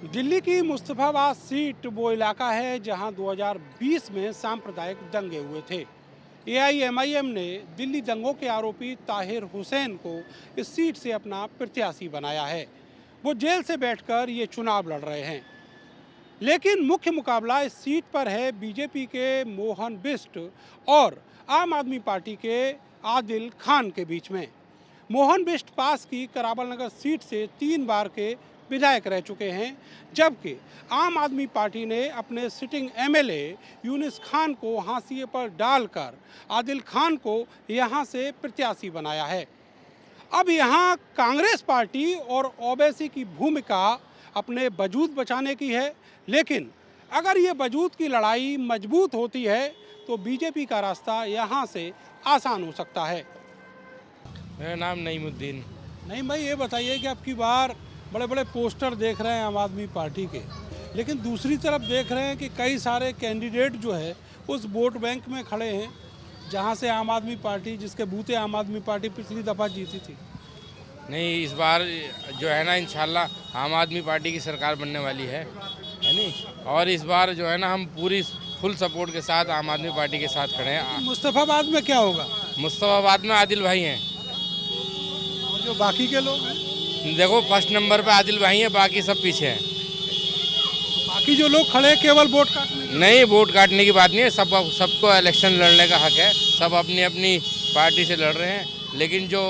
दिल्ली की मुस्तफाबाद सीट वो इलाका है जहां 2020 में सांप्रदायिक दंगे हुए थे। एआईएमआईएम ने दिल्ली दंगों के आरोपी ताहिर हुसैन को इस सीट से अपना प्रत्याशी बनाया है। वो जेल से बैठकर ये चुनाव लड़ रहे हैं, लेकिन मुख्य मुकाबला इस सीट पर है बीजेपी के मोहन बिष्ट और आम आदमी पार्टी के आदिल खान के बीच में। मोहन बिष्ट पास की करावल नगर सीट से 3 बार के विधायक रह चुके हैं, जबकि आम आदमी पार्टी ने अपने सिटिंग एमएलए यूनिस खान को हाशिए पर डालकर आदिल खान को यहां से प्रत्याशी बनाया है। अब यहां कांग्रेस पार्टी और ओवैसी की भूमिका अपने वजूद बचाने की है, लेकिन अगर ये वजूद की लड़ाई मजबूत होती है तो बीजेपी का रास्ता यहां से आसान हो सकता है। मेरा नाम नईमुद्दीन। नहीं भाई, ये बताइए कि अब की बार बड़े बड़े पोस्टर देख रहे हैं आम आदमी पार्टी के, लेकिन दूसरी तरफ देख रहे हैं कि कई सारे कैंडिडेट जो है उस वोट बैंक में खड़े हैं जहां से आम आदमी पार्टी, जिसके बूते आम आदमी पार्टी पिछली दफ़ा जीती थी। नहीं, इस बार जो है ना इंशाल्लाह आम आदमी पार्टी की सरकार बनने वाली है नहीं। और इस बार जो है ना हम पूरी फुल सपोर्ट के साथ आम आदमी पार्टी के साथ खड़े हैं। मुस्तफाबाद में क्या होगा? मुस्तफाबाद में आदिल भाई हैं। और जो बाकी के लोग हैं, देखो फर्स्ट नंबर पे आदिल भाई हैं, बाकी सब पीछे हैं। बाकी जो लोग खड़े हैं केवल वोट काटने। नहीं, वोट काटने की बात नहीं है, सबको इलेक्शन लड़ने का हक है। सब अपनी अपनी पार्टी से लड़ रहे हैं, लेकिन जो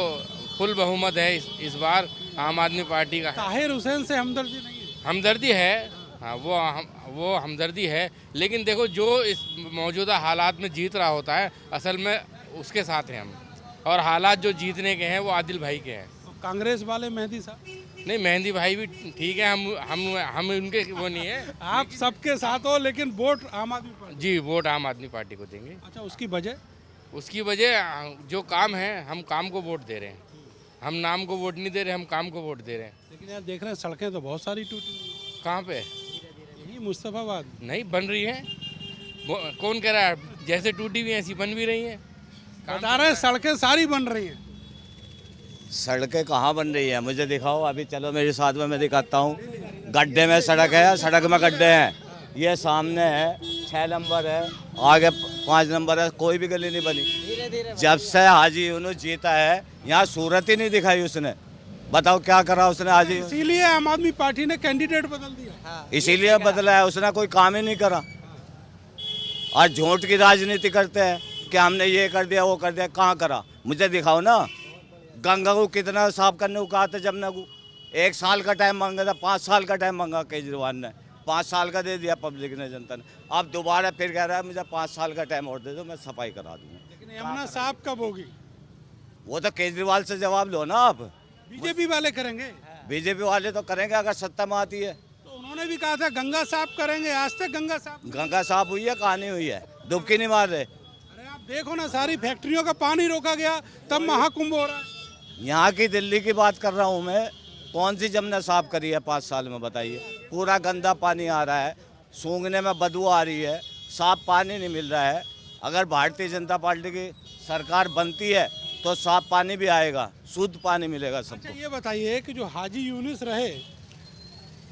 फुल बहुमत है इस बार आम आदमी पार्टी का है। ताहिर हुसैन से हमदर्दी नहीं है? हमदर्दी है, हाँ वो हमदर्दी है, लेकिन देखो जो इस मौजूदा हालात में जीत रहा होता है असल में उसके साथ हैं हम, और हालात जो जीतने के हैं वो आदिल भाई के हैं। तो कांग्रेस वाले मेहदी साहब? नहीं, मेहंदी भाई भी ठीक है, हम उनके वो नहीं है। आप सबके साथ हो, लेकिन वोट आम आदमी पार्टी? जी, वोट आम आदमी पार्टी को देंगे। अच्छा, उसकी वजह? उसकी वजह जो काम है, हम काम को वोट दे रहे हैं। हम नाम को वोट नहीं दे रहे, हम काम को वोट दे रहे हैं। लेकिन यार देख रहे हैं सड़कें तो बहुत सारी टूटी हुई हैं। कहाँ पे? यही मुस्तफाबाद। नहीं बन रही है, कौन कह रहा है? जैसे टूटी हुई ऐसी बन भी रही है। बता रहे हैं सड़कें सारी बन रही हैं। सड़कें कहाँ बन रही है? मुझे दिखाओ, अभी चलो मेरे साथ में, मैं दिखाता हूँ। गड्ढे में सड़क है, सड़क में गड्ढे हैं। ये सामने है 6 नंबर है, आगे 5 नंबर है, कोई भी गली नहीं बनी। जब से हाजी यूनुस जीता है यहाँ सूरत ही नहीं दिखाई उसने। बताओ क्या करा उसने हाजी? इसीलिए आम आदमी पार्टी ने कैंडिडेट बदल दिया। इसीलिए बदला है, उसने कोई काम ही नहीं करा। और झूठ की राजनीति करते हैं कि हमने ये कर दिया वो कर दिया। कहाँ करा? मुझे दिखाओ ना। गंगा को कितना साफ करने को कहा था जमुना को? 1 साल का टाइम मांगा था, 5 साल का टाइम मांगा केजरीवाल ने, 5 साल का दे दिया पब्लिक ने, जनता ने। अब दोबारा फिर कह रहा है मुझे 5 साल का टाइम और दे दो, मैं सफाई करा दूंगा। लेकिन यमुना साफ कब होगी? वो तो केजरीवाल से जवाब लो ना आप। बीजेपी वाले करेंगे। बीजेपी वाले तो करेंगे अगर सत्ता में आती है। तो उन्होंने भी कहा था गंगा साफ करेंगे, आज तक गंगा साफ। गंगा साफ हुई है? कहाँ नहीं हुई है? डुबकी नहीं मार रहे। अरे आप देखो ना, सारी फैक्ट्रियों का पानी रोका गया, तब महाकुंभ हो रहा है। यहाँ की दिल्ली की बात कर रहा हूँ मैं। कौन सी जमुना साफ करी है 5 साल में? बताइए। पूरा गंदा पानी आ रहा है, सूंघने में बदबू आ रही है, साफ पानी नहीं मिल रहा है। अगर भारतीय जनता पार्टी की सरकार बनती है तो साफ पानी भी आएगा, शुद्ध पानी मिलेगा सबको। अच्छा, ये बताइए कि जो हाजी यूनिस रहे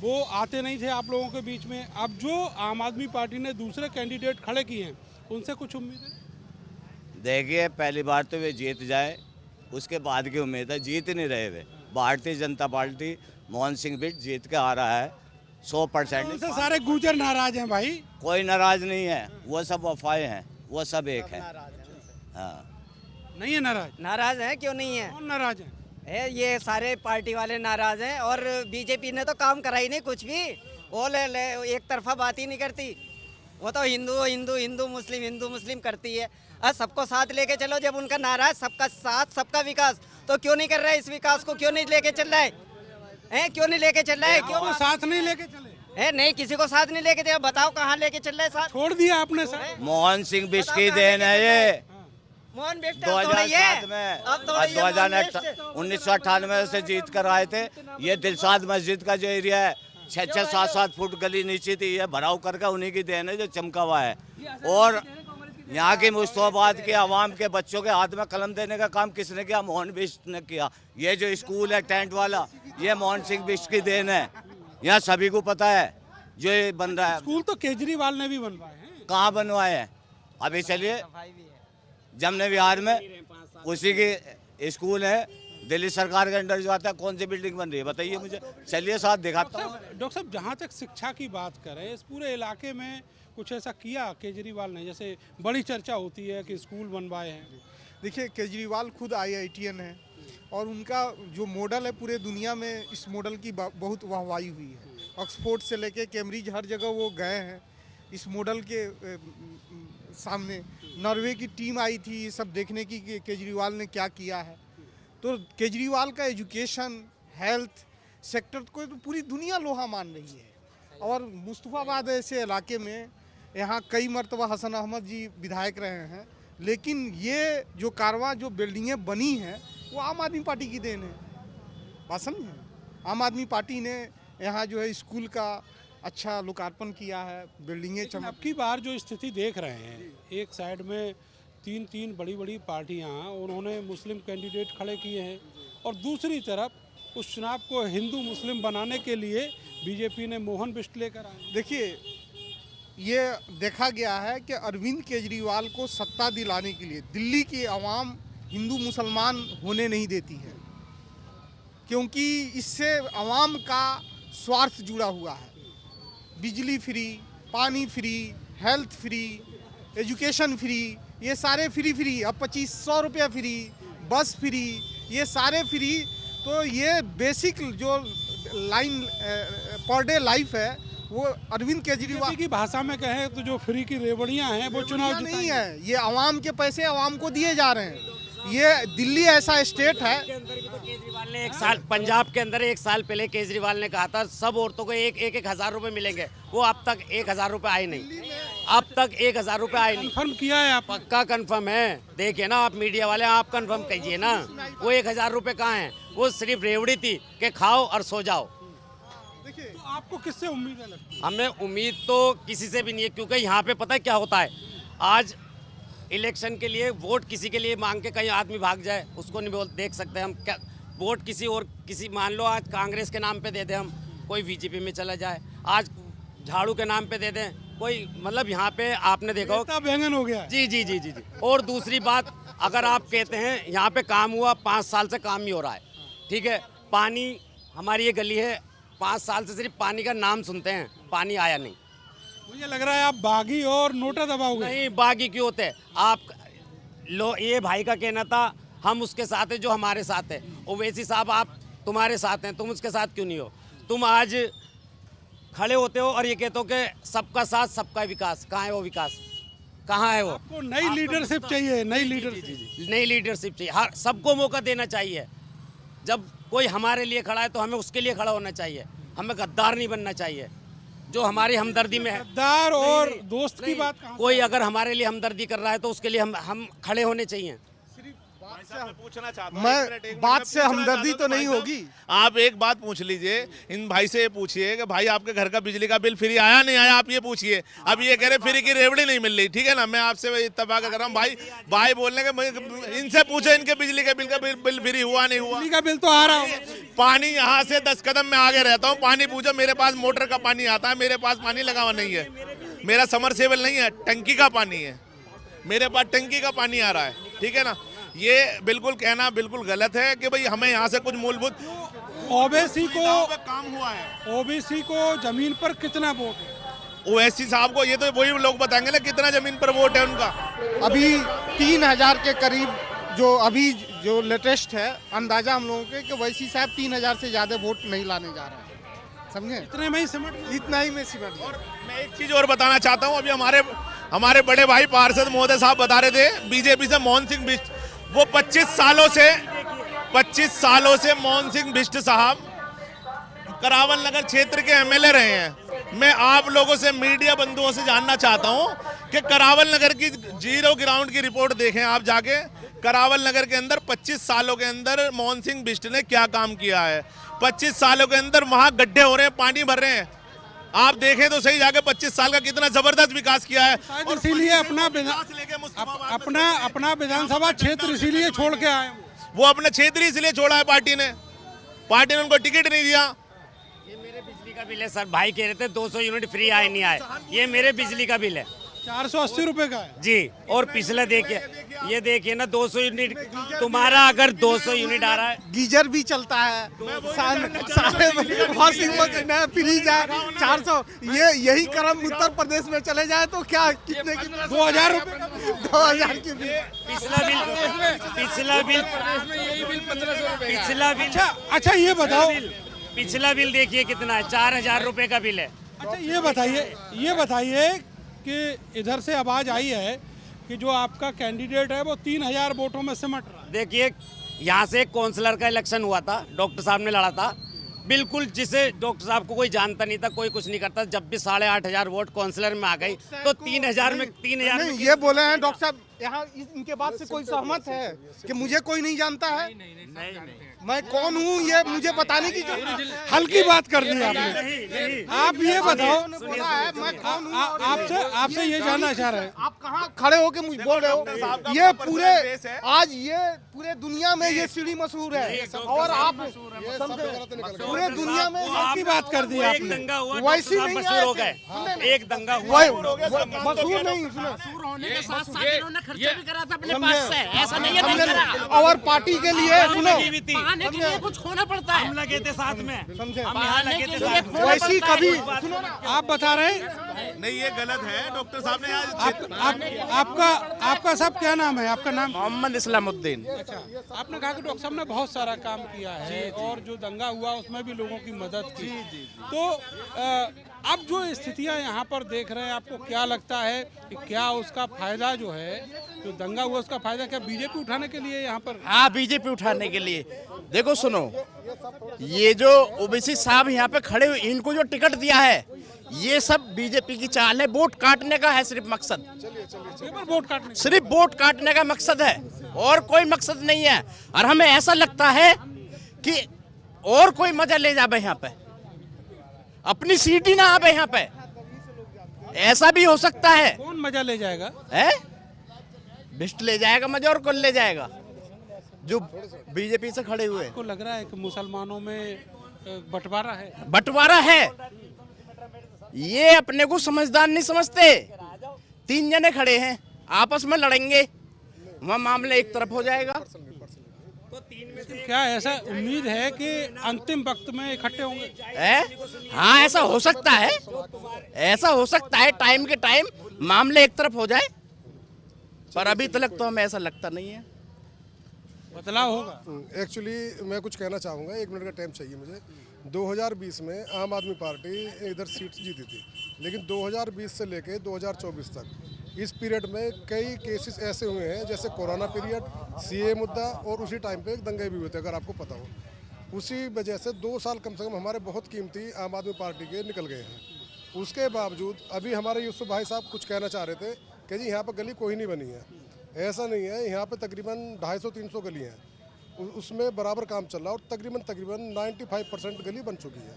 वो आते नहीं थे आप लोगों के बीच में, अब जो आम आदमी पार्टी ने दूसरे कैंडिडेट खड़े किए हैं उनसे कुछ उम्मीद है? देखिए, पहली बार तो वे जीत जाए, उसके बाद की उम्मीद है। जीत नहीं रहे वे। भारतीय जनता पार्टी मोहन सिंह बिष्ट जीत के आ रहा है 100%। उनसे सारे गुर्जर नाराज हैं भाई। कोई नाराज नहीं है, वो सब अफवाहें हैं, वो सब एक है। हाँ, नहीं है नाराज? नाराज है, क्यों नहीं है? कौन नाराज है? ये सारे पार्टी वाले नाराज हैं, और बीजेपी ने तो काम करा ही नहीं कुछ भी। वो ले एक तरफा बात ही नहीं करती। वो तो हिंदू हिंदू हिंदू मुस्लिम करती है। सबको साथ लेके चलो। जब उनका नारा है सबका साथ सबका विकास, तो क्यों नहीं कर रहा है? इस विकास को क्यों नहीं लेके चल रहा है? क्यों नहीं लेके चल रहा है? क्यों साथ नहीं लेके चले? नहीं, किसी को साथ नहीं लेके चले। बताओ कहाँ लेके चल रहा है साथ? छोड़ दिया आपने साथ। मोहन सिंह बिष्ट की देन है ये। मोहन बिष्ट 2007 में, 1998 से जीत कर आए थे। ये दिलशाद मस्जिद का जो एरिया है, 6-6, 7-7 फुट गली नीचे थी, ये भराव करके उन्हीं की देन है जो चमका हुआ है। और यहाँ की मुस्तफाबाद के आवाम के बच्चों के हाथ में कलम देने का काम किसने किया? मोहन बिष्ट ने किया। ये जो स्कूल है टेंट वाला, ये मोहन सिंह बिष्ट की देन है। यहाँ सभी को पता है जो ये बन रहा है। स्कूल तो केजरीवाल ने भी बनवाए हैं। कहाँ बनवाए हैं? अभी चलिए जमने विहार में उसी की स्कूल है, दिल्ली सरकार के अंडर जो आता है। कौन सी बिल्डिंग बन रही है बताइए मुझे, चलिए साथ दिखाता हूँ। डॉक्टर साहब, जहाँ तक शिक्षा की बात करें, इस पूरे इलाके में कुछ ऐसा किया केजरीवाल ने? जैसे बड़ी चर्चा होती है कि स्कूल बनवाए हैं। देखिए, केजरीवाल खुद IITN है और उनका जो मॉडल है पूरे दुनिया में इस मॉडल की बहुत वाहवाही हुई है। ऑक्सफोर्ड से लेके कैम्ब्रिज हर जगह वो गए हैं इस मॉडल के सामने। नॉर्वे की टीम आई थी ये सब देखने की कि केजरीवाल ने क्या किया है। तो केजरीवाल का एजुकेशन, हेल्थ सेक्टर को तो पूरी दुनिया लोहा मान रही है। और मुस्तफ़ाबाद ऐसे इलाके में यहाँ कई मरतबा हसन अहमद जी विधायक रहे हैं, लेकिन ये जो कारवां जो बिल्डिंगें बनी हैं वो आम आदमी पार्टी की देन है। बात समझे, आम आदमी पार्टी ने यहाँ जो है स्कूल का अच्छा लोकार्पण किया है, बिल्डिंगें लेकिन चमक। अब की बार जो स्थिति देख रहे हैं, एक साइड में तीन बड़ी बड़ी पार्टियां, उन्होंने मुस्लिम कैंडिडेट खड़े किए हैं, और दूसरी तरफ उस चुनाव को हिंदू मुस्लिम बनाने के लिए बीजेपी ने मोहन बिष्ट लेकर आए। देखिए, ये देखा गया है कि अरविंद केजरीवाल को सत्ता दिलाने के लिए दिल्ली की आवाम हिंदू मुसलमान होने नहीं देती है, क्योंकि इससे आवाम का स्वार्थ जुड़ा हुआ है। बिजली फ्री, पानी free, health free, education free, ये सारे फ्री। अब 2500 रुपया फ्री, बस फ्री, ये सारे फ्री। तो ये बेसिक जो लाइन पर डे लाइफ है वो अरविंद केजरीवाल की भाषा में कहें तो जो फ्री की रेवड़ियां हैं वो चुनाव नहीं है, ये आवाम के पैसे आवाम को दिए जा रहे हैं। ये दिल्ली ऐसा स्टेट है। केजरीवाल ने 1 साल, पंजाब के अंदर 1 साल पहले केजरीवाल ने कहा था सब औरतों को एक हजार रुपए मिलेंगे। वो अब तक 1000 रुपए आए नहीं, अब तक 1000 रुपए आए नहीं। कंफर्म किया है आप? पक्का कंफर्म है। देखिए ना, आप मीडिया वाले, आप कंफर्म कीजिए ना। वो 1000 रुपए कहाँ हैं? वो सिर्फ रेवड़ी थी कि खाओ और सो जाओ। तो आपको किससे उम्मीद है लगती है? हमें उम्मीद तो किसी से भी नहीं है, क्योंकि यहाँ पे पता है क्या होता है, आज इलेक्शन के लिए वोट किसी के लिए मांग के कहीं आदमी भाग जाए, उसको नहीं देख सकते हम। क्या वोट किसी और, किसी मान लो आज कांग्रेस के नाम पे दे दें हम, कोई बीजेपी में चला जाए, आज झाड़ू के नाम पे दे दें कोई, मतलब यहाँ पे आपने देखा हो बैंगन हो गया। जी। और दूसरी बात, अगर आप कहते हैं यहाँ पे काम हुआ, 5 साल से काम ही हो रहा है, ठीक है। पानी, हमारी ये गली है, 5 साल से सिर्फ पानी का नाम सुनते हैं, पानी आया नहीं। मुझे लग रहा है आप बागी और नोटा दबाओगे। नहीं, बागी क्यों होते? आप लो, ये भाई का कहना था हम उसके साथ है जो हमारे साथ है। ओवैसी साहब, आप तुम्हारे साथ हैं, तुम उसके साथ क्यों नहीं हो? तुम आज खड़े होते हो और ये कहते हो कि सबका साथ सबका विकास। कहाँ है वो विकास? कहाँ है वो? आपको नई लीडरशिप चाहिए, नई लीडरशिप। नई लीडरशिप चाहिए, हर सबको मौका देना चाहिए। जब कोई हमारे लिए खड़ा है तो हमें उसके लिए खड़ा होना चाहिए, हमें गद्दार नहीं बनना चाहिए। जो हमारी हमदर्दी में है, गद्दार और दोस्त की बात कहाँ? कोई अगर हमारे लिए हमदर्दी कर रहा है तो उसके लिए हम खड़े होने चाहिए। पूछना चाहता हूं, मैं बात से हमदर्दी तो नहीं होगी। आप एक बात पूछ लीजिए, इन भाई से ये पूछिए कि भाई आपके घर का बिजली का बिल फ्री आया नहीं आया, आप ये पूछिए। अब ये कह रहे फ्री की रेवड़ी नहीं मिल रही, ठीक है ना। मैं आपसे इत्तेफाक कर रहा हूँ, भाई बोलने के, इनसे पूछो इनके बिजली के बिल का बिल फ्री हुआ नहीं हुआ। बिजली का बिल तो आ रहा है। पानी यहाँ से 10 कदम में आगे रहता हूँ, पानी पूछो, मेरे पास मोटर का पानी आता है, मेरे पास पानी लगा हुआ नहीं है, मेरा समरसेबल नहीं है, टंकी का पानी है, मेरे पास टंकी का पानी आ रहा है, ठीक है ना। ये बिल्कुल कहना बिल्कुल गलत है कि भाई हमें यहाँ से कुछ मूलभूत ओबीसी को काम हुआ है। ओबीसी को जमीन पर कितना वोट है? ओवैसी साहब को ये तो वही लोग बताएंगे ना कितना जमीन पर वोट है उनका। अभी 3000 के करीब जो अभी जो लेटेस्ट है अंदाजा हम लोगों के कि ओवैसी साहब 3000 से ज्यादा वोट नहीं लाने जा रहे हैं, समझे। इतने में ही सिमट गए। इतना ही में सिमट। और मैं एक चीज और बताना चाहता हूँ, अभी हमारे बड़े भाई पार्षद महोदय साहब बता रहे थे बीजेपी से मोहन सिंह बिष्ट, वो 25 सालों से मोहन सिंह बिष्ट साहब करावल नगर क्षेत्र के एमएलए रहे हैं। मैं आप लोगों से, मीडिया बंधुओं से जानना चाहता हूं कि करावल नगर की जीरो ग्राउंड की रिपोर्ट देखें आप जाके। करावल नगर के अंदर 25 सालों के अंदर मोहन सिंह बिष्ट ने क्या काम किया है। 25 सालों के अंदर वहां गड्ढे हो रहे हैं, पानी भर रहे हैं, आप देखें तो सही जाके 25 साल का कितना जबरदस्त विकास किया है। और इसीलिए अपना विधानसभा क्षेत्र इसीलिए छोड़ के आए। वो अपना क्षेत्र इसलिए छोड़ा है पार्टी ने उनको टिकट नहीं दिया। ये मेरे बिजली का बिल है सर, भाई कह रहे थे 200 यूनिट फ्री आए नहीं आए, ये मेरे बिजली का बिल है 480 रुपए का है। जी। और पिछले देखिए, ये देखिए ना 200 यूनिट, तुम्हारा अगर 200 यूनिट आ रहा है, गीजर भी चलता है, सारे वॉशिंग मशीन है, फ्रिज है, 400। ये यही क्रम उत्तर प्रदेश में चले जाए तो क्या कितने की 2000 रुपए 2000 की बिल। पिछला बिल पिछला बिल पिछला बिल अच्छा ये बताओ, पिछला बिल देखिए कितना है, 4000 रुपए का बिल है। अच्छा ये बताइए कि इधर से आवाज आई है कि जो आपका कैंडिडेट है वो 3000 वोटों में सिमट रहा है। देखिए, यहाँ से एक काउंसलर का इलेक्शन हुआ था, डॉक्टर साहब ने लड़ा था, बिल्कुल जिसे डॉक्टर साहब को कोई जानता नहीं था, कोई कुछ नहीं करता, जब भी 8500 वोट काउंसलर में आ गई तो 3000 में नहीं, ये बोले हैं डॉक्टर साहब, यहाँ इनके बात से कोई सहमत है कि मुझे कोई नहीं जानता है? नहीं मैं कौन हूँ ये मुझे बताने की जरूरत है। हल्की बात कर दी आपने। आप ये बताओ, बोला है मैं कौन हूँ और आपसे ये जानना चाह रहे हैं, आप कहाँ खड़े हो के मुझे बोल रहे हो? ये पूरे आज ये पूरे दुनिया में ये सीढ़ी मशहूर है और आप पूरे दुनिया में आपकी बात कर दी एक आपने। दंगा हुआ, वैसी डॉक्टर साहब नहीं मशहूर हो आए गए, थे। एक दंगा हुआ, मशहूर नहीं सुना होने के साथ साथ इन्होंने खर्चा भी करा था अपने पास से, ऐसा नहीं है नहीं करा। और पार्टी के लिए सुनो पाने के लिए कुछ खोना पड़ता है, हम लगे थे साथ में, समझे हम यहाँ लगे थे साथ में। वैसी कभी आप बता रहे हैं, नहीं ये गलत है। डॉक्टर साहब ने आज आपका सब क्या नाम है? आपका नाम? मोहम्मद इस्लामुद्दीन। आपने कहा कि डॉक्टर साहब ने बहुत सारा काम किया है और जो दंगा हुआ उसमें भी लोगों की मदद की। तो अब जो स्थितियां यहाँ पर देख रहे हैं, आपको क्या लगता है कि क्या उसका फायदा जो है, जो दंगा हुआ उसका फायदा क्या बीजेपी उठाने के लिए यहाँ पर? हाँ, बीजेपी उठाने के लिए। देखो सुनो, ये जो ओबीसी साहब यहाँ पे खड़े हुए, इनको जो टिकट दिया है, ये सब बीजेपी की चाल है, वोट काटने का है सिर्फ मकसद, वोट काटने सिर्फ वोट काटने का मकसद है और कोई मकसद नहीं है। और हमें ऐसा लगता है कि और कोई मजा ले जाए यहाँ पे, अपनी सीट ही ना आवे यहाँ पे, ऐसा भी हो सकता है। कौन मजा ले जाएगा? है बिस्ट ले जाएगा मजा, और कौन ले जाएगा? जो बीजेपी से खड़े हुए हैं। आपको लग रहा है कि मुसलमानों में बंटवारा है? बंटवारा है, ये अपने को समझदार नहीं समझते। 3 जने खड़े हैं, आपस में लड़ेंगे, वह मामला एक तरफ हो जाएगा। क्या ऐसा उम्मीद है कि अंतिम वक्त में इकट्ठे होंगे? हाँ, ऐसा हो सकता है, ऐसा हो सकता है, टाइम के टाइम मामले एक तरफ हो जाए, पर अभी तक तो हमें ऐसा लगता नहीं है। बदलाव होगा। एक्चुअली मैं कुछ कहना चाहूँगा, 1 मिनट का टाइम चाहिए मुझे। 2020 में आम आदमी पार्टी इधर सीट जीती थी, लेकिन 2020 से लेके 2024 तक इस पीरियड में कई केसेस ऐसे हुए हैं, जैसे कोरोना पीरियड, सीए मुद्दा, और उसी टाइम पे दंगे भी हुए थे, अगर आपको पता हो। उसी वजह से 2 साल कम से कम हमारे बहुत कीमती आम आदमी पार्टी के निकल गए हैं। उसके बावजूद अभी हमारे यूसुफ भाई साहब कुछ कहना चाह रहे थे कि जी यहाँ पर गली कोई नहीं बनी है। ऐसा नहीं है, यहाँ पे तकरीबन 250-300 गली हैं, उसमें बराबर काम चल रहा है और तकरीबन 95% गली बन चुकी है।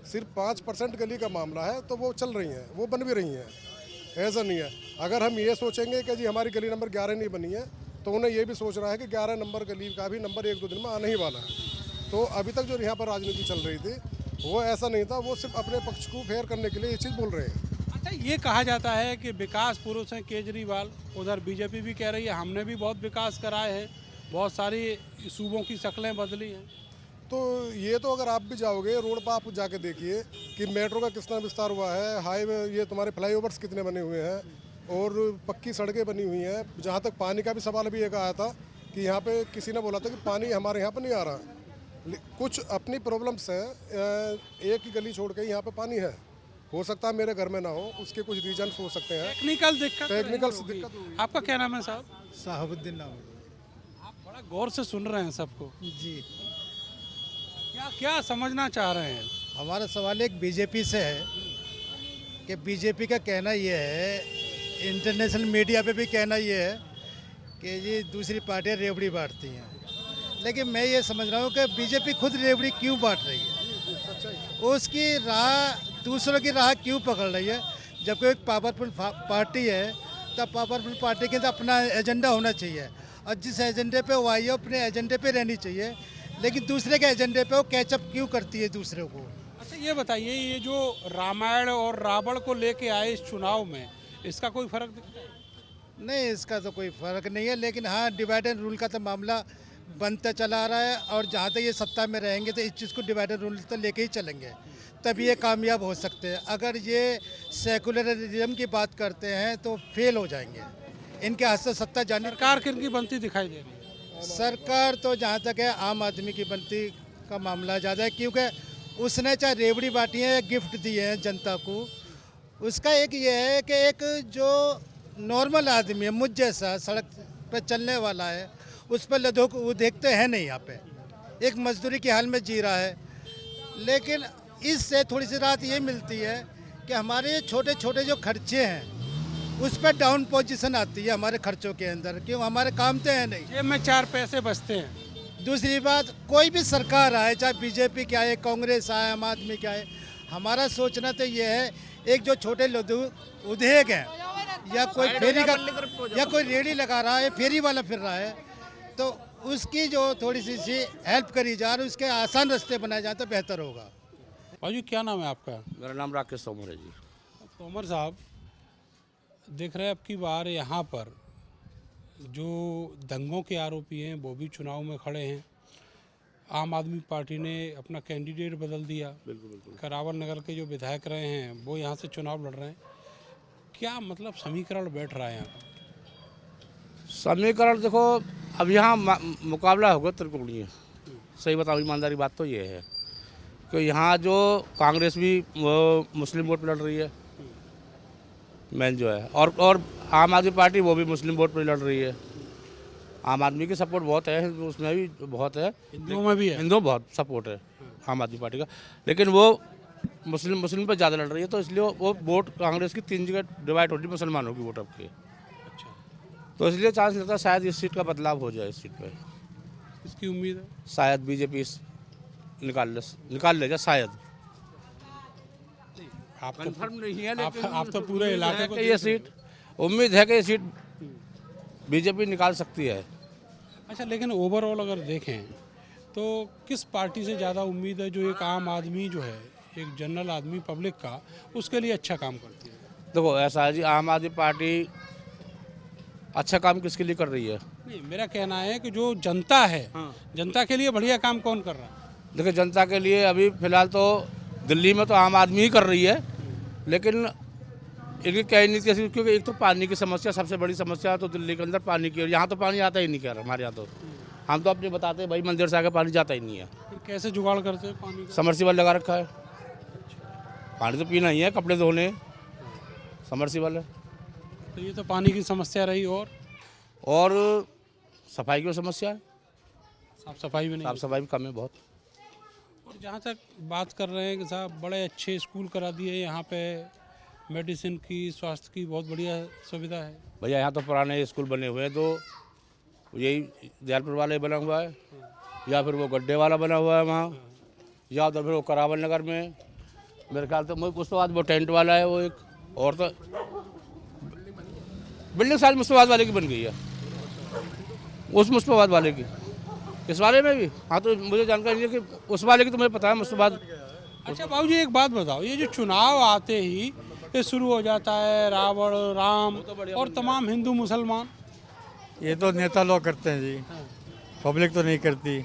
सिर्फ 5% गली का मामला है, तो वो चल रही हैं, वो बन भी रही हैं। ऐसा नहीं है, अगर हम ये सोचेंगे कि जी हमारी गली नंबर 11 नहीं बनी है, तो उन्हें ये भी सोचना है कि 11 नंबर गली का भी नंबर 1-2 दिन में आने ही वाला है। तो अभी तक जो यहाँ पर राजनीति चल रही थी, वो ऐसा नहीं था, वो सिर्फ अपने पक्ष को फेयर करने के लिए ये चीज़ बोल रहे हैं। अच्छा, ये कहा जाता है कि विकास पुरुष हैं केजरीवाल, उधर बीजेपी भी कह रही है हमने भी बहुत विकास कराए हैं, बहुत सारी सूबों की शक्लें बदली हैं। तो ये तो अगर आप भी जाओगे रोड पर, आप जाके देखिए कि मेट्रो का कितना विस्तार हुआ है, हाईवे, ये तुम्हारे फ्लाईओवर्स कितने बने हुए हैं, और पक्की सड़कें बनी हुई हैं। जहाँ तक पानी का भी सवाल भी एक आया था कि यहाँ पे किसी ने बोला था कि पानी हमारे यहाँ पर नहीं आ रहा। कुछ अपनी प्रॉब्लम्स हैं, एक ही गली छोड़ के यहाँ पे पानी है, हो सकता है मेरे घर में ना हो, उसके कुछ रीजन्स हो सकते हैं, टेक्निकल दिक्कत दिक्कत। आपका क्या नाम है साहब? साहबुद्दीन नाम। आप बड़ा गौर से सुन रहे हैं सबको, जी, क्या समझना चाह रहे हैं? हमारा सवाल एक बीजेपी से है कि बीजेपी का कहना ये है, इंटरनेशनल मीडिया पे भी कहना ये है कि ये दूसरी पार्टियां रेवड़ी बांटती हैं, लेकिन मैं ये समझ रहा हूँ कि बीजेपी खुद रेवड़ी क्यों बांट रही है, उसकी राह दूसरों की राह क्यों पकड़ रही है। जबकि एक पावरफुल पार्टी है, तब पावरफुल पार्टी के अंदर अपना एजेंडा होना चाहिए, और जिस एजेंडे पे वो आई है अपने एजेंडे पे रहनी चाहिए, लेकिन दूसरे के एजेंडे पे वो कैचअप क्यों करती है दूसरे को। अच्छा ये बताइए, ये जो रामायण और रावण को लेके आए इस चुनाव में, इसका कोई फर्क दिखता है? नहीं, इसका तो कोई फर्क नहीं है, लेकिन हाँ डिवाइड एंड रूल का तो मामला बनता चला आ रहा है, और जहाँ तक ये सत्ता में रहेंगे तो इस चीज़ को डिवाइड एंड रूल तो लेके ही चलेंगे, तभी ये कामयाब हो सकते हैं। अगर ये सेकुलरिज्म की बात करते हैं तो फेल हो जाएंगे, इनके हाथ से सत्ता जाने। सरकार किनकी बनती दिखाई दे रही है? सरकार तो जहाँ तक है आम आदमी की बनती का मामला ज़्यादा है, क्योंकि उसने चाहे रेवड़ी बांटी है या गिफ्ट दिए हैं जनता को, उसका एक ये है कि एक जो नॉर्मल आदमी है, मुझ जैसा सड़क पर चलने वाला है, उस पर लोग वो देखते हैं नहीं। यहाँ पे एक मजदूरी के हाल में जी रहा है, लेकिन इससे थोड़ी सी राहत ये मिलती है कि हमारे छोटे छोटे जो खर्चे हैं उस पर डाउन पोजीशन आती है हमारे खर्चों के अंदर, क्यों हमारे काम तो है नहीं, जेब में 4 पैसे बचते हैं। दूसरी बात, कोई भी सरकार आए, चाहे बीजेपी के आए, कांग्रेस आए, आम आदमी के आए, हमारा सोचना तो ये है, एक जो छोटे उद्योग हैं या कोई फेरी का या कोई रेडी लगा रहा है, फेरी वाला फिर रहा है, तो उसकी जो थोड़ी सी हेल्प करी जाए, उसके आसान रास्ते बनाए जाए तो बेहतर होगा। भाई क्या नाम है आपका? मेरा नाम राकेश तोमर है जी। तोमर साहब, देख रहे हैं अब की बार यहाँ पर जो दंगों के आरोपी हैं वो भी चुनाव में खड़े हैं। आम आदमी पार्टी ने अपना कैंडिडेट बदल दिया। बिल्कुल। करावल नगर के जो विधायक रहे हैं वो यहाँ से चुनाव लड़ रहे हैं। क्या मतलब समीकरण बैठ रहा है यहाँ पर? समीकरण देखो, अब यहाँ मुकाबला होगा त्रिकोणीय। सही बताओ, ईमानदारी बात तो ये है कि यहाँ जो कांग्रेस भी वो मुस्लिम वोट लड़ रही है मेन जो है, और आम आदमी पार्टी वो भी मुस्लिम वोट पर लड़ रही है। आम आदमी की सपोर्ट बहुत है, उसमें भी बहुत है, हिंदुओं में भी है, हिंदुओं बहुत सपोर्ट है आम आदमी पार्टी का, लेकिन वो मुस्लिम पर ज़्यादा लड़ रही है, तो इसलिए वो वोट कांग्रेस की 3 जगह डिवाइड हो रही है मुसलमानों की वोट अब की। अच्छा, तो इसलिए चांस लगता है शायद इस सीट का बदलाव हो जाए। इस सीट पर इसकी उम्मीद है शायद बीजेपी निकाल ले जाए शायद। आप तो कंफर्म नहीं है, लेकिन आप तो पूरे इलाके को ये सीट, उम्मीद है कि ये सीट बीजेपी निकाल सकती है। अच्छा, लेकिन ओवरऑल अगर देखें तो किस पार्टी से ज़्यादा उम्मीद है जो एक आम आदमी जो है, एक जनरल आदमी पब्लिक का, उसके लिए अच्छा काम करती है? देखो ऐसा है जी, आम आदमी पार्टी अच्छा काम किसके लिए कर रही है? नहीं, मेरा कहना है कि जो जनता है, जनता के लिए बढ़िया काम कौन कर रहा है? देखिए जनता के लिए अभी फिलहाल तो दिल्ली में तो आम आदमी ही कर रही है, लेकिन इनकी कई नीति ऐसी, क्योंकि एक तो पानी की समस्या सबसे बड़ी समस्या तो दिल्ली के अंदर पानी की, और यहाँ तो पानी आता ही नहीं। कह हमारे यहाँ तो हम तो अपने बताते हैं भाई, मंदिर से आगे पानी जाता ही नहीं है। फिर कैसे जुगाड़ करते हैं पानी का? समरसीबल लगा रखा है, पानी तो पीना ही है, कपड़े धोने, समरसीबल है। तो ये तो पानी की समस्या रही, और सफाई की समस्या है, साफ सफाई भी नहीं। साफ सफाई भी कम है बहुत। और जहाँ तक बात कर रहे हैं कि साहब बड़े अच्छे स्कूल करा दिए यहाँ पे, मेडिसिन की, स्वास्थ्य की बहुत बढ़िया सुविधा है। भैया यहाँ तो पुराने स्कूल बने हुए हैं, तो यही दयालपुर वाला ही बना हुआ है, या फिर वो गड्ढे वाला बना हुआ है वहाँ, या उधर फिर वो करावल नगर में मेरे ख्याल से उस तो बाद वो टेंट वाला है वो एक, और तो बिल्डिंग सारी मुस्तफाबाद वाले की बन गई है, उस मुस्तफाबाद वाले की। इस वाले में भी हाँ, तो मुझे जानकारी है कि उस वाले की तो मुझे पता है मुस्तफाबाद। अच्छा बाबू जी, एक बात बताओ, ये जो चुनाव आते ही ये शुरू हो जाता है रावण राम और तमाम हिंदू मुसलमान, ये तो नेता लोग करते हैं जी, पब्लिक तो नहीं करती।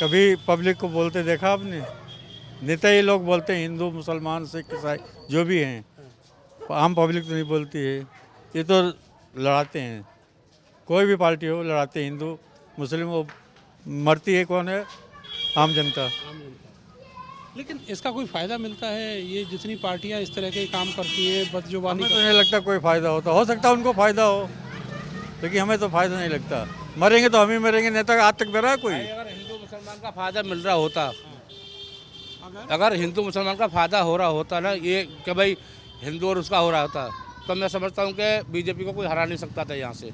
कभी पब्लिक को बोलते देखा आपने? नेता ही लोग बोलते हैं, हिंदू मुसलमान सिख ईसाई जो भी हैं, आम पब्लिक तो नहीं बोलती है। ये तो लड़ाते हैं, कोई भी पार्टी हो लड़ाते हैं, हिंदू मुस्लिम, वो मरती है कौन है? आम जनता। लेकिन इसका कोई फ़ायदा मिलता है? ये जितनी पार्टियां इस तरह के काम करती हैं, बदजुबानी हमें तो नहीं लगता कोई फ़ायदा होता, हो सकता है उनको फ़ायदा हो, लेकिन हमें तो फ़ायदा नहीं लगता। मरेंगे तो हम ही मरेंगे, नेता आज तक मरा है कोई? अगर हिंदू मुसलमान का फ़ायदा मिल रहा होता, अगर हिंदू मुसलमान का फ़ायदा हो रहा होता ना, ये कि भाई हिंदू और उसका हो रहा होता, तो मैं समझता हूँ कि बीजेपी को कोई हरा नहीं सकता था यहाँ से।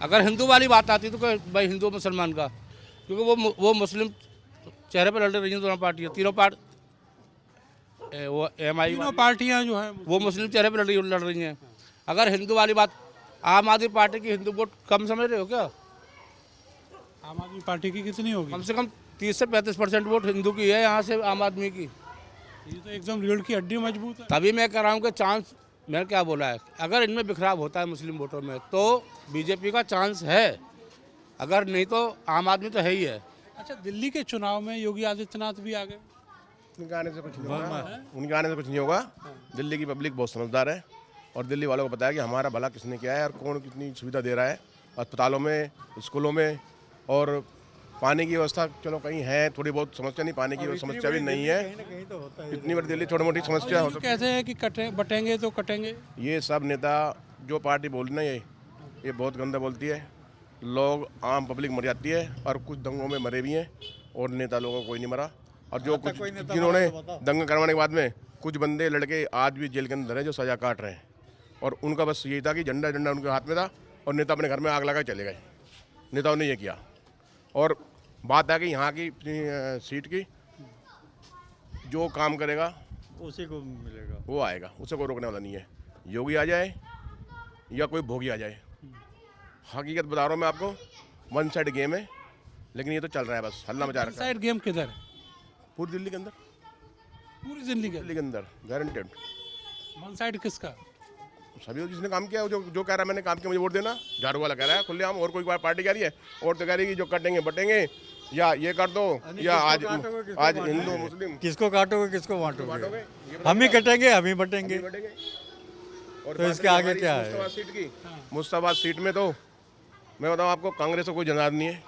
अगर हिंदू वाली बात आती तो भाई हिंदू मुसलमान का, क्योंकि वो मुस्लिम चेहरे पर लड़ रही हैं दोनों पार्टियाँ, तीनों वो MI तीनों पार्टियां जो है वो मुस्लिम चेहरे पर लड़ रही हैं। अगर हिंदू वाली बात, आम आदमी पार्टी की हिंदू वोट कम समझ रहे हो क्या? आम आदमी पार्टी की कितनी होगी? कम से कम 30 से 35% वोट हिंदू की है यहाँ से आम आदमी की। ये तो एकदम रीढ़ की हड्डी मजबूत है। तभी मैं कह रहा हूँ कि चांस, मैंने क्या बोला है, अगर इनमें बिखराव होता है मुस्लिम वोटों में तो बीजेपी का चांस है, अगर नहीं तो आम आदमी तो है ही है। अच्छा, दिल्ली के चुनाव में योगी आदित्यनाथ भी आ गए। उनके आने से कुछ नहीं होगा, उनके आने से कुछ नहीं होगा। दिल्ली की पब्लिक बहुत समझदार है और दिल्ली वालों को पता है कि हमारा भला किसने किया है और कौन कितनी सुविधा दे रहा है। अस्पतालों में, स्कूलों में, और पानी की व्यवस्था चलो कहीं है, थोड़ी बहुत समस्या, नहीं पानी की समस्या भी नहीं है। इतनी बड़ी दिल्ली छोटी मोटी समस्या हो सकती है। कहते हैं कि बटेंगे तो कटेंगे। ये सब नेता जो पार्टी बोल रही है ये बहुत गंदा बोलती है। लोग, आम पब्लिक मर जाती है और कुछ दंगों में मरे भी हैं और नेता लोगों को कोई नहीं मरा। और जो कुछ जिन्होंने दंगा करवाने के बाद में कुछ बंदे लड़के आज भी जेल के अंदर हैं जो सजा काट रहे हैं, और उनका बस यही था कि झंडा उनके हाथ में था और नेता अपने घर में आग लगा चले गए। नेताओं ने ये किया। और बात है कि यहाँ की सीट की जो काम करेगा उसी को मिलेगा, वो आएगा, उसे कोई रोकने वाला नहीं है। योगी आ जाए या कोई भोगी आ जाए, हकीकत बता रहा हूँ मैं आपको, वन साइड गेम है। लेकिन ये तो चल रहा है, बस हल्ला मचा रखा है। साइड गेम किधर है? पूरी दिल्ली के अंदर, पूरी दिल्ली के अंदर गारंटेड। वन साइड किसका? सभी जिसने काम किया, जो कह रहा है मैंने काम किया मुझे वोट देना, झाड़ू वाला कह रहा है खुलेआम। और कोई पार्टी कह रही है, और तो कह रही है कि जो कटेंगे बटेंगे, या ये कर दो, या आज हिंदू मुस्लिम किसको काटोगे किसको बांटोगे? हम ही कटेंगे, हम ही बटेंगे। और तो इसके आगे क्या है? मुश्ताबाद सीट की, मुश्ताबाद सीट में तो मैं बताऊँ आपको, कांग्रेस का कोई जनार नहीं है,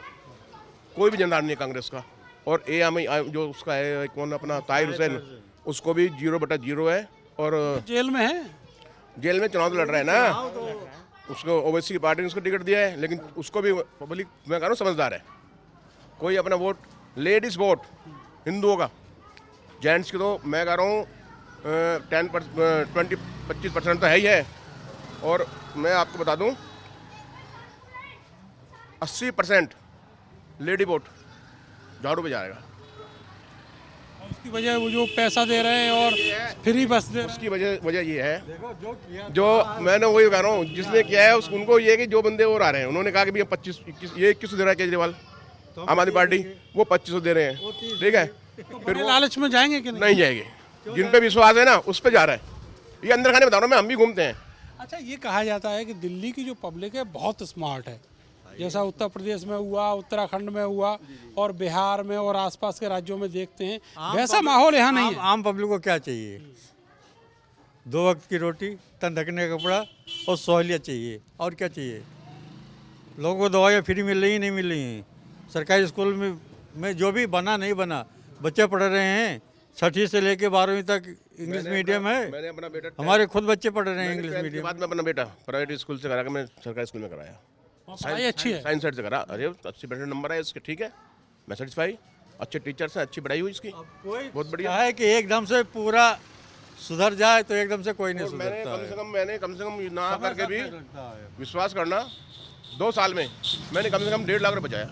कोई भी जनार नहीं है कांग्रेस का। और जो उसका है कौन अपना ताहिर हुसैन, उसको भी 0/0 है। और जेल में है, जेल में चुनाव तो लड़ रहा है ना। उसको ओवैसी की पार्टी ने उसको टिकट दिया है, लेकिन उसको भी पब्लिक, मैं कह रहा हूँ, समझदार है। कोई अपना वोट, लेडीज वोट हिंदुओं का, जेंट्स की तो मैं कह रहा हूँ 20-25% तो है ही है। और मैं आपको बता दूँ 80% लेडी वोट झाड़ू पे जाएगा। उसकी वजह वो जो पैसा दे रहे हैं और फ्री बस दे रहे हैं। उसकी वजह ये है, जो मैंने वही कह रहा हूँ, जिसने किया है उनको ये कि जो बंदे और आ रहे हैं, उन्होंने कहा कि भैया 21 दे रहा है केजरीवाल, आम आदमी पार्टी, वो 2500 दे रहे हैं। ठीक है, फिर वो लालच में जाएंगे कि नहीं जाएंगे। जिन पे विश्वास है ना उस पे जा रहा है। ये अंदर खाने बता रहा हूँ मैं, हम भी घूमते हैं। अच्छा, ये कहा जाता है कि दिल्ली की जो पब्लिक है बहुत स्मार्ट है, जैसा उत्तर प्रदेश में हुआ, उत्तराखंड में हुआ और बिहार में और आसपास के राज्यों में देखते हैं, वैसा माहौल यहाँ नहीं है। आम पब्लिक को क्या चाहिए? 2 वक्त की रोटी, तन ढकने का कपड़ा और सहूलियत चाहिए, और क्या चाहिए? लोगों को दवाइयाँ फ्री मिल रही, नहीं मिल रही हैं। सरकारी स्कूल में जो भी बना नहीं बना, बच्चे पढ़ रहे हैं। 6वीं से लेके 12वीं तक इंग्लिश मीडियम है। मैंने अपना बेटा, हमारे खुद बच्चे पढ़ रहे हैं इंग्लिश मीडियम। बाद में अपना बेटा प्राइवेट स्कूल से करा के मैं सरकारी स्कूल में कराया। पढ़ाई अच्छी है, साइंस साइड से करा। अरे 80% नंबर है इसके, ठीक है, मैं सेटिस्फाई। अच्छे टीचर्स हैं, अच्छी पढ़ाई हुई इसकी, बहुत बढ़िया है। कि एकदम से पूरा सुधर जाए तो एकदम से कोई नहीं सुधरता है। मैंने कम से कम ना करके भी विश्वास करना, 2 साल में मैंने कम से कम 1.5 लाख रुपये बचाया।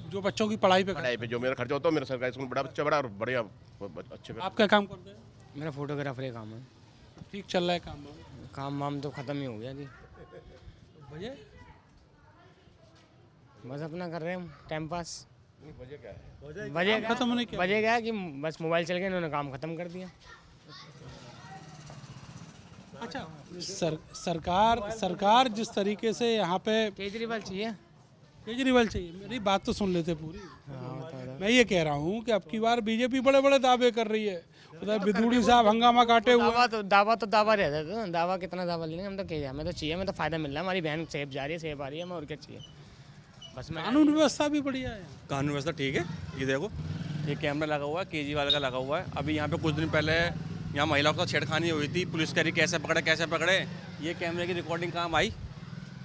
जो बच्चों की पढ़ाई पे जो मेरा खर्चा होता है, मेरा सरकारी स्कूल बड़ा बच्चा बड़ा और बढ़िया अच्छे। आप क्या काम करते हैं? मेरा फोटोग्राफर का काम है। ठीक चल रहा है काम? काम वाम तो ख़त्म ही हो गया जी। वजह? बस अपना कर रहे हैं टाइम पास। वजह क्या है? वजह क्या है कि बस मोबाइल चल गया, इन्होंने काम ख़त्म कर दिया। अच्छा, सरकार जिस तरीके से यहाँ पे केजरीवाल चाहिए, मेरी बात तो सुन लेते पूरी। मैं ये कह रहा हूँ कि अब की बार बीजेपी बड़े बड़े दावे कर रही है। उधर बिदूड़ी साहब हंगामा काटे हुए। दावा रहता था ना, दावा कितना दावा लेंगे हम तो। क्या हमें तो चाहिए, हमें तो फायदा मिल रहा है। हमारी बहन सेब जा रही है, सेब आ रही है, हमें और क्या चाहिए? बस कानून व्यवस्था भी बढ़िया है। कानून व्यवस्था ठीक है। ये देखो, ये कैमरा लगा हुआ है, केजरीवाल का लगा हुआ है। अभी यहाँ पे कुछ दिन पहले यहाँ महिलाओं के साथ छेड़खानी हुई थी, पुलिस कह रही कैसे पकड़े। ये कैमरे की रिकॉर्डिंग काम आई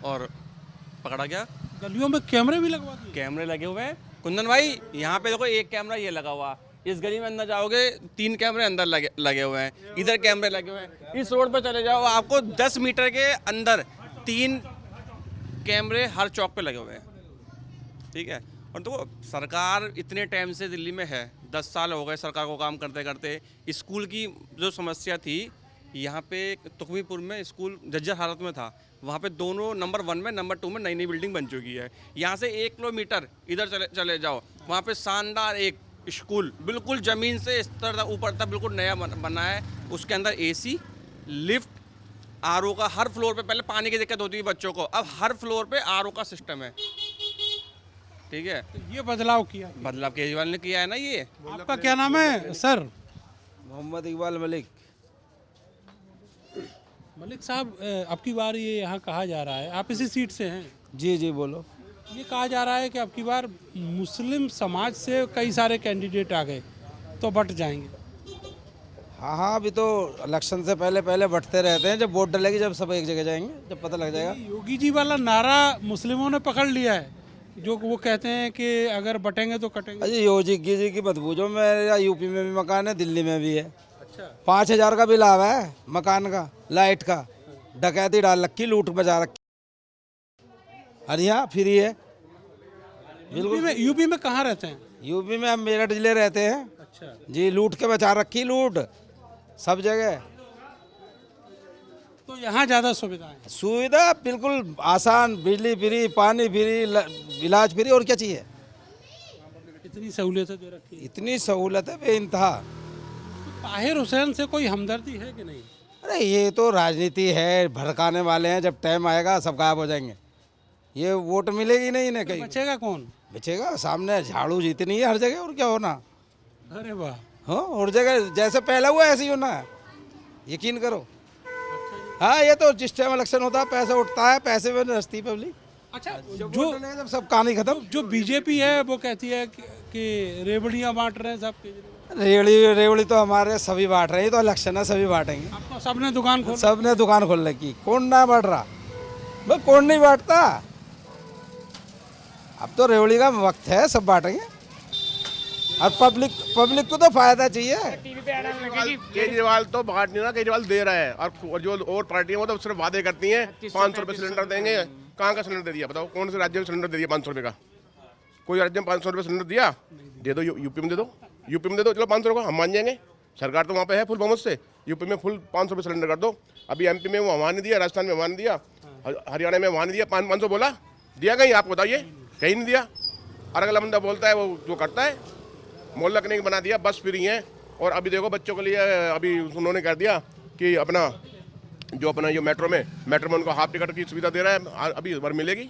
और पकड़ा गया। गलियों में कैमरे भी लगवा दिए? कैमरे लगे हुए हैं कुंदन भाई। यहाँ पे देखो, एक कैमरा ये लगा हुआ, इस गली में अंदर जाओगे 3 कैमरे अंदर लगे हुए हैं, इधर कैमरे लगे हुए हैं। इस रोड पे चले जाओ, आपको 10 मीटर के अंदर 3 कैमरे हर चौक पे लगे हुए हैं। ठीक है। और देखो, सरकार इतने टाइम से दिल्ली में है, 10 साल हो गए सरकार को काम करते करते। स्कूल की जो समस्या थी, यहाँ पे तुकमीपुर में स्कूल जर्जर हालत में था, वहाँ पे दोनों नंबर 1 में, नंबर 2 में नई बिल्डिंग बन चुकी है। यहाँ से 1 किलोमीटर इधर चले जाओ, वहाँ पे शानदार एक स्कूल बिल्कुल ज़मीन से स्तर तक ऊपर तक बिल्कुल नया बना है। उसके अंदर एसी, लिफ्ट, आरओ का हर फ्लोर पे, पहले पानी की दिक्कत होती थी बच्चों को, अब हर फ्लोर पे आरओ का सिस्टम है। ठीक है, ये बदलाव किया, बदलाव केजरीवाल ने किया है ना। ये आपका क्या नाम है सर? मोहम्मद इकबाल मलिक। मलिक साहब, अब की बार ये यहाँ कहा जा रहा है, आप इसी सीट से हैं? जी जी बोलो। ये कहा जा रहा है कि अब की बार मुस्लिम समाज से कई सारे कैंडिडेट आ गए तो बट जाएंगे। हाँ हाँ, अभी तो इलेक्शन से पहले पहले बटते रहते हैं, जब वोट डलेगी जब सब एक जगह जाएंगे, जब पता लग जाएगा। योगी जी वाला नारा मुस्लिमों ने पकड़ लिया है, जो वो कहते हैं कि अगर बटेंगे तो कटेंगे। अजी योगी जी की मत पूछो, मेरा यूपी में भी मकान है, दिल्ली में भी है। अच्छा, 5000 का बिल आवा है मकान का, लाइट का, डकैती डाल रखी, लूट बजा रखी। अरे यहाँ फ्री है बिल्कुल। यूपी में कहाँ रहते हैं? यूपी में हम मेरठ जिले रहते हैं। अच्छा जी, लूट के बचा रखी, लूट सब जगह। तो यहाँ ज़्यादा सुविधाएं, सुविधा बिल्कुल आसान, बिजली फ्री, पानी फ्री, इलाज फ्री, और क्या चाहिए। इतनी सहूलियतें दे रखी है। इतनी सहूलत है बेइंतहा। तो ताहिर हुसैन से कोई हमदर्दी है कि नहीं? अरे ये तो राजनीति है, भड़काने वाले हैं, जब टाइम आएगा सब गायब हो जाएंगे। ये वोट मिलेगी नहीं इन्हें, कहीं बचेगा कौन? बचेगा सामने झाड़ू जीतनी है हर जगह, और क्या होना। अरे वाह, हाँ, और जगह जैसे पहला हुआ ऐसे ही होना है, यकीन करो। हाँ, ये तो जिस टाइम इलेक्शन होता है पैसा उठता है, पैसे में रसती पब्लिक। अच्छा, जब जब सब कहानी खत्म। जो बीजेपी है वो कहती है कि रेवड़ियाँ बांट रहे हैं सब। रेवड़ी तो हमारे सभी बांट रहे हैं, तो इलेक्शन है, सभी बांटेंगे। अब तो सबने दुकान खोल रखी, कौन ना बांट रहा भाई, कौन नहीं बांटता। अब तो रेवड़ी का वक्त है, सब बांटेंगे। और पब्लिक को तो फायदा चाहिए। केजरीवाल तो बांट नहीं रहा, केजरीवाल दे रहा है। और जो और पार्टियां वो तो सिर्फ वादे करती हैं, 500 रुपये सिलेंडर देंगे। कहाँ का सिलेंडर दे दिया बताओ? कौन से राज्य में सिलेंडर दे दिया 500 रुपये का? कोई राज्य में 500 रुपये सिलेंडर दिया? दे दो, यूपी में दे दो, यूपी में दे दो, चलो 500 का हम मान जाएंगे। सरकार तो वहाँ पे है फुल बहुमत से, यूपी में फुल 500 रुपये सिलेंडर कर दो। अभी एमपी में वहाँ नहीं दिया, राजस्थान में वहाँ नहीं दिया, हरियाणा में वहाँ नहीं दिया। 500 बोला, दिया कहीं? आप बताइए, कहीं नहीं दिया। और अगला बंदा बोलता है वो जो करता है। मोहल्ला क्लिनिक बना दिया, बस फ्री है। और अभी देखो बच्चों के लिए अभी उन्होंने कर दिया कि अपना जो मेट्रो में उनको हाफ टिकट की सुविधा दे रहा है, अभी बार मिलेगी।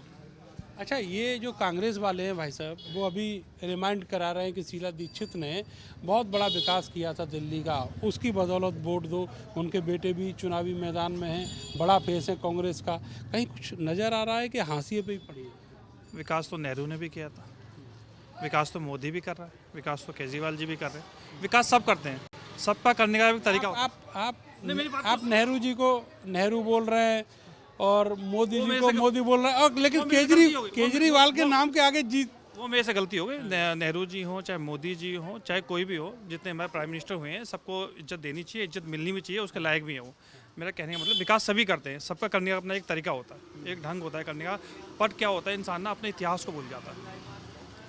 अच्छा, ये जो कांग्रेस वाले हैं भाई साहब, वो अभी रिमाइंड करा रहे हैं कि शीला दीक्षित ने बहुत बड़ा विकास किया था दिल्ली का, उसकी बदौलत वोट दो। उनके बेटे भी चुनावी मैदान में हैं, बड़ा फेस है कांग्रेस का। कहीं कुछ नज़र आ रहा है कि हाशिए पे ही पड़ी है? विकास तो नेहरू ने भी किया था, विकास तो मोदी भी कर रहा है, विकास तो केजरीवाल जी भी कर रहे हैं। विकास सब करते हैं, सबका करने का भी तरीका। आप नेहरू जी को नेहरू बोल रहे हैं और मोदी जी को मोदी बोल रहे हैं, और लेकिन केजरीवाल के नाम के आगे जीत, वो मेरे से गलती हो गई। नेहरू जी हो, चाहे मोदी जी हो, चाहे कोई भी हो, जितने हमारे प्राइम मिनिस्टर हुए हैं, सबको इज्जत देनी चाहिए, इज्जत मिलनी भी चाहिए, उसके लायक भी है वो। मेरा कहने का मतलब विकास सभी करते हैं, सबका करने का अपना एक तरीका होता है, एक ढंग होता है करने का। बट क्या होता है, इंसान ना अपने इतिहास को भूल जाता है।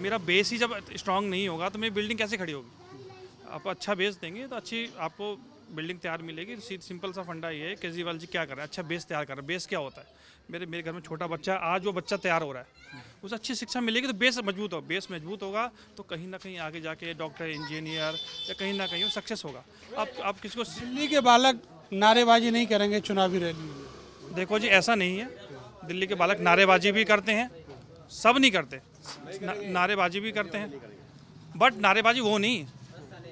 मेरा बेस ही जब स्ट्रांग नहीं होगा तो मेरी बिल्डिंग कैसे खड़ी होगी? आप अच्छा बेस देंगे तो अच्छी आपको बिल्डिंग तैयार मिलेगी। सिंपल सा फंडा ये है, केजरीवाल जी क्या कर रहे हैं, अच्छा बेस तैयार कर रहे हैं। बेस क्या होता है? मेरे घर में छोटा बच्चा, आज वो बच्चा तैयार हो रहा है, उसे अच्छी शिक्षा मिलेगी तो बेस मजबूत होगा। बेस मजबूत होगा तो कहीं ना कहीं आगे जाके डॉक्टर, इंजीनियर या कहीं ना कहीं वो सक्सेस होगा। आप किसी को दिल्ली के बालक नारेबाजी नहीं करेंगे चुनावी रैली में? देखो जी, ऐसा नहीं है। दिल्ली के बालक नारेबाजी भी करते हैं, सब नहीं करते, नारेबाजी भी करते हैं, बट नारेबाजी वो नहीं,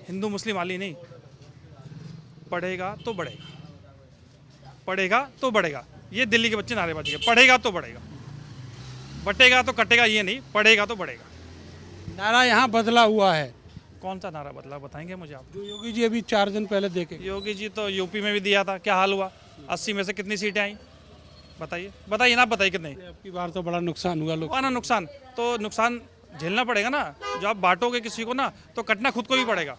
हिंदू मुस्लिम वाली नहीं। पढ़ेगा तो बढ़ेगा, पढ़ेगा तो बढ़ेगा। ये दिल्ली के बच्चे नारेबाजी है, पढ़ेगा तो बढ़ेगा, बटेगा तो कटेगा, ये नहीं, पढ़ेगा तो बढ़ेगा। नारा यहाँ बदला हुआ है। कौन सा नारा बदला बताएंगे मुझे आप? जो योगी जी अभी 4 दिन पहले देखे। योगी जी तो यूपी में भी दिया था, क्या हाल हुआ? 80 में से कितनी सीटें आई? बताइए ना, बताइए कितने? आपकी बार तो बड़ा नुकसान हुआ लोग। ना नुकसान तो नुकसान झेलना पड़ेगा ना। जो आप बांटोगे किसी को ना, तो कटना खुद को भी पड़ेगा।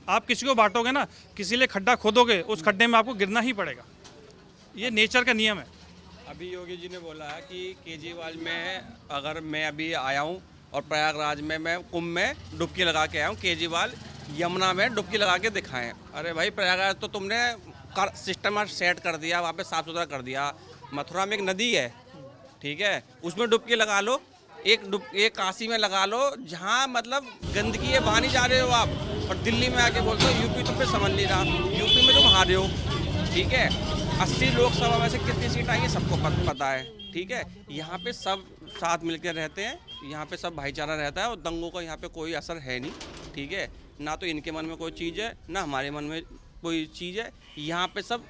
आप किसी को बांटोगे ना, किसी लिए खड्डा खोदोगे, उस खड्डे में आपको गिरना ही पड़ेगा। ये नेचर का नियम है। अभी योगी जी ने बोला है कि केजरीवाल में अगर मैं अभी आया हूँ और प्रयागराज में मैं कुंभ में डुबकी लगा के आया हूँ, केजरीवाल यमुना में डुबकी लगा के दिखाएं। अरे भाई, प्रयागराज तो तुमने सिस्टम सेट कर दिया, वहाँ पे साफ सुथरा कर दिया। मथुरा में एक नदी है, ठीक है, उसमें डुबकी लगा लो, एक काशी में लगा लो, जहाँ मतलब गंदगी है वहाँ नहीं जा रहे हो आप, और दिल्ली में आके बोलते हो यूपी तुम पे समझ नहीं रहा, यूपी में तुम हारे हो, ठीक है। 80 लोकसभा में से कितनी सीट आई है सबको पता है, ठीक है। यहाँ पे सब साथ मिलकर रहते हैं, यहाँ पे सब भाईचारा रहता है, और दंगों का यहाँ पे कोई असर है नहीं, ठीक है। ना तो इनके मन में कोई चीज़ है, ना हमारे मन में कोई चीज़ है। यहाँ पे सब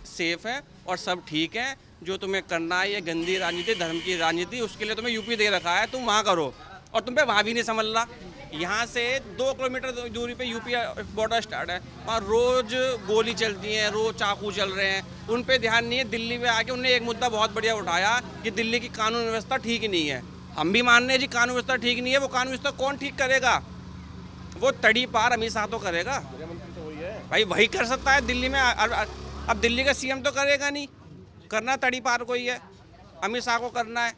सेफ है और सब ठीक है। जो तुम्हें करना है ये गंदी राजनीति, धर्म की राजनीति, उसके लिए तुम्हें यूपी दे रखा है, तुम वहाँ करो, और तुम पे वहाँ भी नहीं समझ रहा। यहाँ से 2 किलोमीटर दूरी पे यूपी बॉर्डर स्टार्ट है, वहाँ रोज़ गोली चलती है, रोज़ चाकू चल रहे हैं, उन पे ध्यान नहीं है। दिल्ली में आके उन्होंने एक मुद्दा बहुत बढ़िया उठाया कि दिल्ली की कानून व्यवस्था ठीक नहीं है। हम भी मान रहे हैं जी कानून व्यवस्था ठीक नहीं है, वो कानून व्यवस्था कौन ठीक करेगा? वो तड़ी पार अमित शाह तो करेगा भाई, वही कर सकता है दिल्ली में। अब दिल्ली का सीएम तो करेगा नहीं, करना तड़ी पार कोई है, अमित शाह को करना है।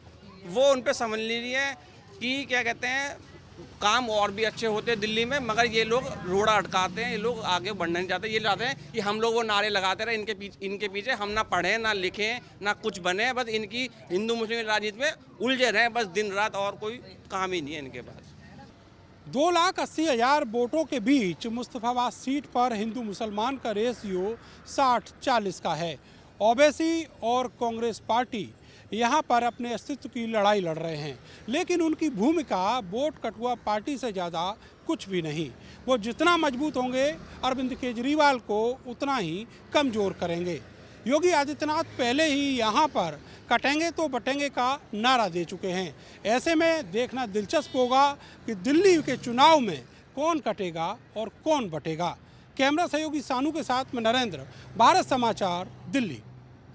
वो उन पे समझ ले रही है कि क्या कहते हैं, काम और भी अच्छे होते हैं दिल्ली में, मगर ये लोग रोड़ा अटकाते हैं, ये लोग आगे बढ़ना नहीं चाहते। ये चाहते हैं कि हम लोग वो नारे लगाते रहे इनके पीछे हम ना पढ़ें, ना लिखें, ना कुछ बने, बस इनकी हिंदू मुस्लिम राजनीति में उलझे रहें बस दिन रात, और कोई काम ही नहीं है इनके पास। 2,80,000 वोटों के बीच मुस्तफाबाद सीट पर हिंदू मुसलमान का रेशियो 60-40 का है। ओवैसी और कांग्रेस पार्टी यहाँ पर अपने अस्तित्व की लड़ाई लड़ रहे हैं, लेकिन उनकी भूमिका वोट कटुआ पार्टी से ज़्यादा कुछ भी नहीं। वो जितना मजबूत होंगे अरविंद केजरीवाल को उतना ही कमज़ोर करेंगे। योगी आदित्यनाथ पहले ही यहाँ पर कटेंगे तो बटेंगे का नारा दे चुके हैं। ऐसे में देखना दिलचस्प होगा कि दिल्ली के चुनाव में कौन कटेगा और कौन बटेगा। कैमरा सहयोगी सानू के साथ में नरेंद्र, भारत समाचार, दिल्ली।